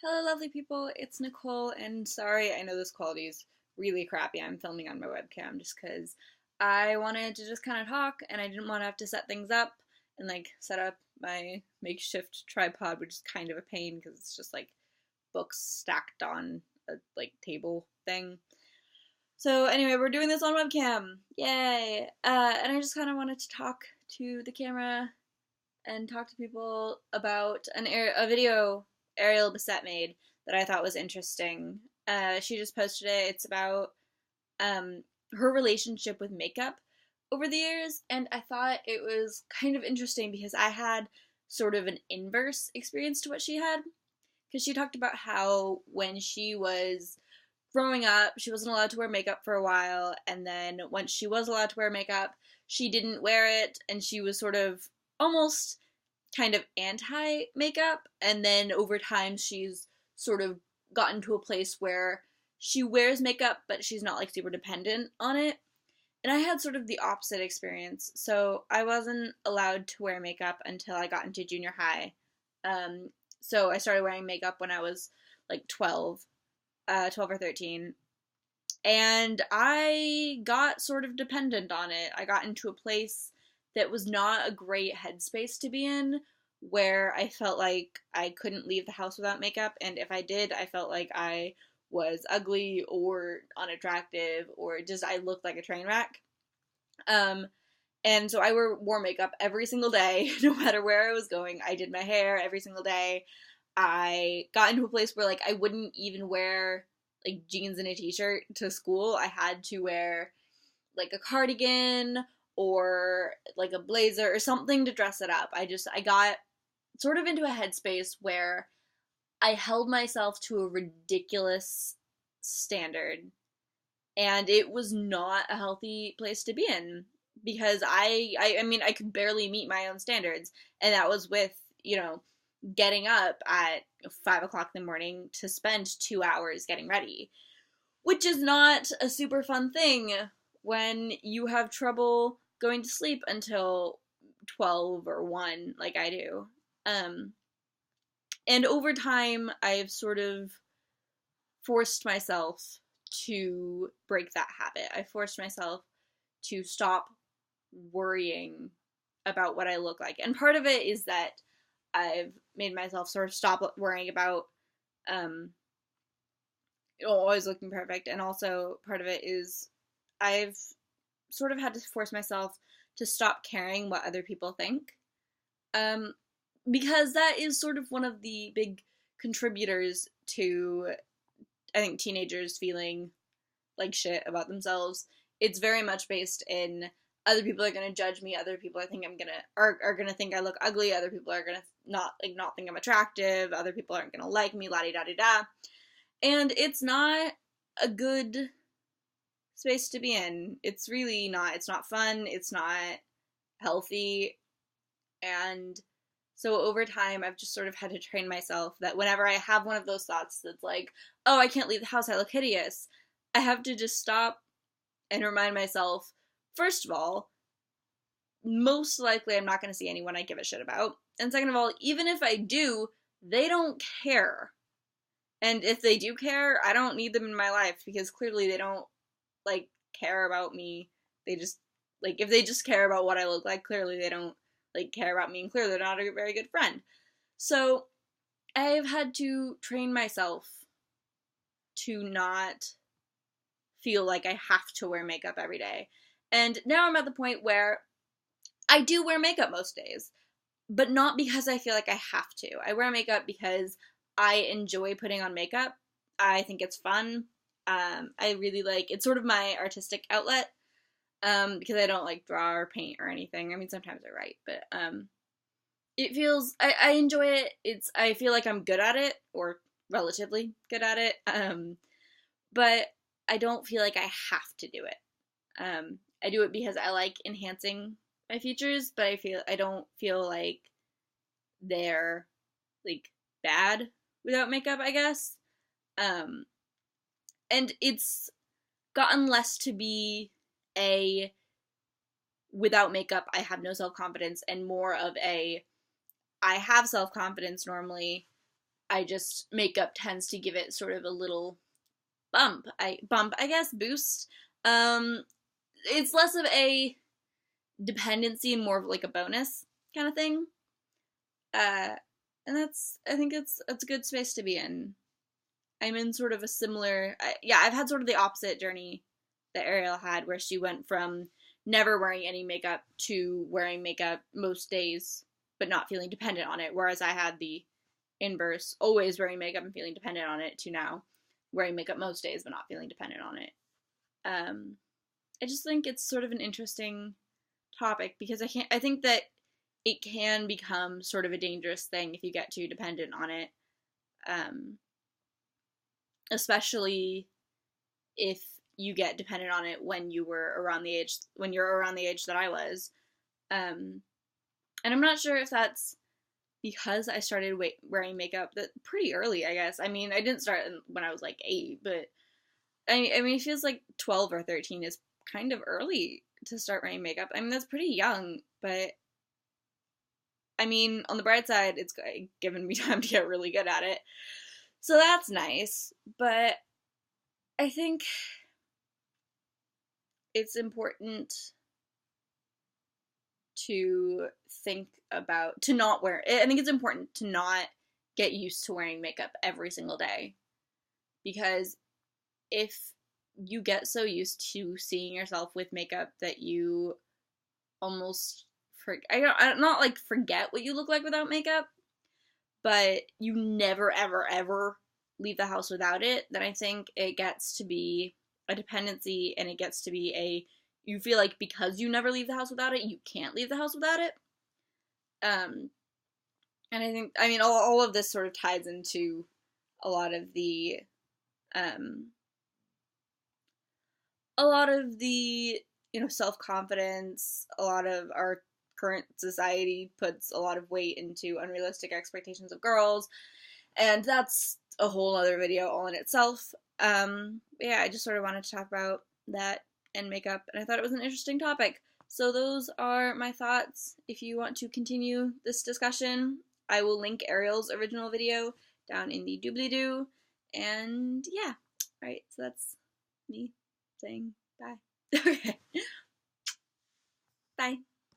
Hello, lovely people. It's Nicole, and sorry, I know this quality is really crappy. I'm filming on my webcam just because I wanted to just kind of talk, and I didn't want to have to set things up and like set up my makeshift tripod, which is kind of a pain because it's just like books stacked on a like table thing. So anyway, we're doing this on webcam. Yay! And I just kind of wanted to talk to the camera and talk to people about a video Ariel made that I thought was interesting. She just posted it. It's about her relationship with makeup over the years, and I thought it was kind of interesting because I had sort of an inverse experience to what she had. Because she talked about how when she was growing up, she wasn't allowed to wear makeup for a while, and then once she was allowed to wear makeup, she didn't wear it, and she was sort of almost kind of anti makeup, and then over time she's sort of gotten to a place where she wears makeup but she's not like super dependent on it. And I had sort of the opposite experience. So I wasn't allowed to wear makeup until I got into junior high. So I started wearing makeup when I was like 12 or 13. And I got sort of dependent on it. I got into a place that was not a great headspace to be in, where I felt like I couldn't leave the house without makeup, and if I did, I felt like I was ugly or unattractive or just I looked like a train wreck. Um, and so I wore makeup every single day, no matter where I was going. I did my hair every single day. I got into a place where like I wouldn't even wear like jeans and a t-shirt to school. I had to wear like a cardigan or like a blazer or something to dress it up. I got sort of into a headspace where I held myself to a ridiculous standard, and it was not a healthy place to be in because I mean I could barely meet my own standards, and that was with getting up at 5 o'clock in the morning to spend 2 hours getting ready, which is not a super fun thing when you have trouble going to sleep until 12 or 1 like I do. And over time, I've sort of forced myself to break that habit. I forced myself to stop worrying about what I look like. And part of it is that I've made myself sort of stop worrying about always looking perfect. And also part of it is I've sort of had to force myself to stop caring what other people think. Because that is sort of one of the big contributors to, I think, teenagers feeling like shit about themselves. It's very much based in other people are gonna judge me, other people are gonna think I look ugly, other people are gonna not think I'm attractive, other people aren't gonna like me, la di da di da. And it's not a good space to be in. It's really not. It's not fun, it's not healthy, and so over time, I've just sort of had to train myself that whenever I have one of those thoughts that's like, oh, I can't leave the house, I look hideous, I have to just stop and remind myself, first of all, most likely I'm not going to see anyone I give a shit about. And second of all, even if I do, they don't care. And if they do care, I don't need them in my life because clearly they don't, like, care about me. They just, like, if they just care about what I look like, clearly they don't like care about me, and clearly they're not a very good friend. So I've had to train myself to not feel like I have to wear makeup every day. And now I'm at the point where I do wear makeup most days, but not because I feel like I have to. I wear makeup because I enjoy putting on makeup. I think it's fun. I really like, it's sort of my artistic outlet. Because I don't like draw or paint or anything. I mean, sometimes I write, but it feels, I enjoy it. I feel like I'm good at it, or relatively good at it. But I don't feel like I have to do it. I do it because I like enhancing my features, but I don't feel like they're like bad without makeup, I guess. And it's gotten less to be without makeup I have no self-confidence, and more of I have self-confidence normally, makeup tends to give it sort of a little I guess, boost. It's less of a dependency and more of like a bonus kind of thing. And I think it's a good space to be in. I'm in sort of a similar, I've had sort of the opposite journey that Ariel had, where she went from never wearing any makeup to wearing makeup most days, but not feeling dependent on it. Whereas I had the inverse, always wearing makeup and feeling dependent on it, to now wearing makeup most days, but not feeling dependent on it. I just think it's sort of an interesting topic, because I think that it can become sort of a dangerous thing if you get too dependent on it. Especially if you get dependent on it when you're around the age that I was. And I'm not sure if that's because I started wearing makeup that pretty early, I guess. I mean, I didn't start when I was like 8, but I mean, it feels like 12 or 13 is kind of early to start wearing makeup. I mean, that's pretty young, but I mean, on the bright side, it's given me time to get really good at it. So that's nice, but I think it's important to think about, to not wear, I think it's important to not get used to wearing makeup every single day. Because if you get so used to seeing yourself with makeup that you almost, not like forget what you look like without makeup, but you never, ever, ever leave the house without it, then I think it gets to be a dependency, and it gets to be you feel like because you never leave the house without it, you can't leave the house without it. And I think, I mean, all of this sort of ties into a lot of the, self-confidence. A lot of our current society puts a lot of weight into unrealistic expectations of girls, and that's a whole other video all in itself. Yeah, I just sort of wanted to talk about that and makeup, and I thought it was an interesting topic. So those are my thoughts. If you want to continue this discussion, I will link Ariel's original video down in the doobly-doo. And yeah, alright, so that's me saying bye. Okay. Bye.